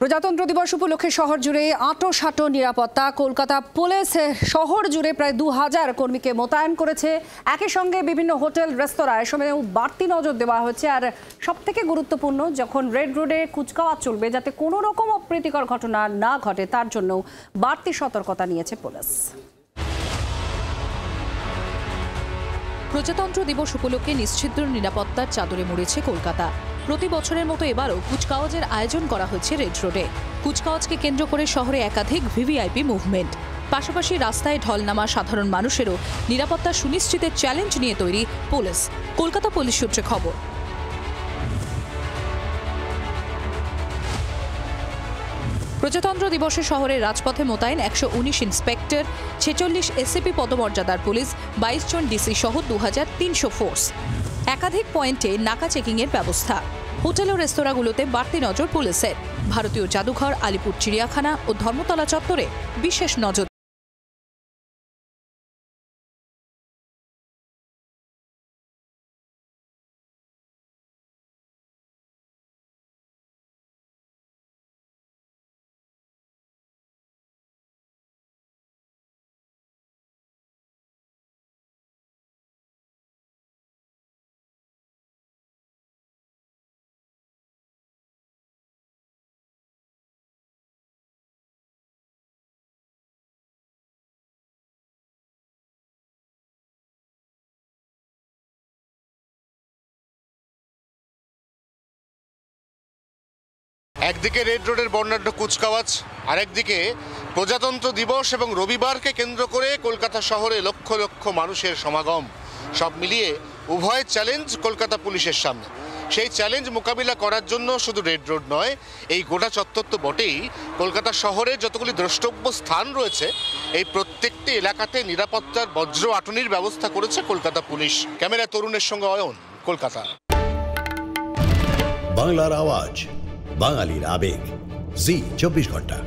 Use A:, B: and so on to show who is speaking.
A: প্রজাতন্ত্র দিবস উপলক্ষে শহর জুড়ে আঁটো-সাঁটো নিরাপত্তা। কলকাতা পুলিশ শহর জুড়ে প্রায় 2000 কর্মীকে মোতায়েন করেছে। একই সঙ্গে বিভিন্ন হোটেল রেস্তোরাঁ এসবেও বাড়তি নজর দেওয়া হয়েছে। আর সবথেকে গুরুত্বপূর্ণ, যখন রেড রোডে কুচকাওয়াজ চলবে যাতে কোনো রকম অপ্রীতিকর ঘটনা না ঘটে তার জন্য বাড়তি সতর্কতা নিয়েছে পুলিশ।
B: প্রজাতন্ত্র দিবস উপলক্ষে নিশ্চিদ্র নিরাপত্তার চাদরে মুড়েছে কলকাতা। প্রতি বছরের মতো এবারও কুচকাওয়াজের আয়োজন করা হয়েছে রেড রোডে। কুচকাওয়াজকে কেন্দ্র করে শহরে একাধিক ভিভিআইপি মুভমেন্ট, পাশাপাশি রাস্তায় ঢল নামা সাধারণ মানুষেরও নিরাপত্তা সুনিশ্চিতের চ্যালেঞ্জ নিয়ে তৈরি পুলিশ। কলকাতা পুলিশ সূত্রে খবর, প্রজাতন্ত্র দিবসে শহরের রাজপথে মোতায়েন 119 ইন্সপেক্টর, 46 এসিপি পদমর্যাদার পুলিশ, 22 জন ডিসি সহ 2300 ফোর্স। একাধিক পয়েন্টে নাকা চেকিংয়ের ব্যবস্থা। হোটেল ও রেস্তোরাঁগুলোতে বাড়তি নজর পুলিশের। ভারতীয় জাদুঘর, আলিপুর চিড়িয়াখানা ও ধর্মতলা চত্বরে বিশেষ নজর।
C: একদিকে রেড রোডের বর্ণাঢ্য কুচকাওয়াজ, আরেকদিকে প্রজাতন্ত্র দিবস এবং রবিবারকে কেন্দ্র করে কলকাতা শহরে লক্ষ লক্ষ মানুষের সমাগম। সব মিলিয়ে উভয় চ্যালেঞ্জ কলকাতা পুলিশের সামনে। সেই চ্যালেঞ্জ মোকাবিলা করার জন্য শুধু রেড রোড নয়, এই গোটা চত্বর তো বটেই, কলকাতা শহরে যতগুলি দ্রষ্টব্য স্থান রয়েছে এই প্রত্যেকটি এলাকাতে নিরাপত্তার বজ্র আঁটুনির ব্যবস্থা করেছে কলকাতা পুলিশ। ক্যামেরায় তরুণের সঙ্গে অয়ন, কলকাতা।
D: বাংলার আওয়াজ, বাঙালির আবেগ, জি 24 ঘন্টা।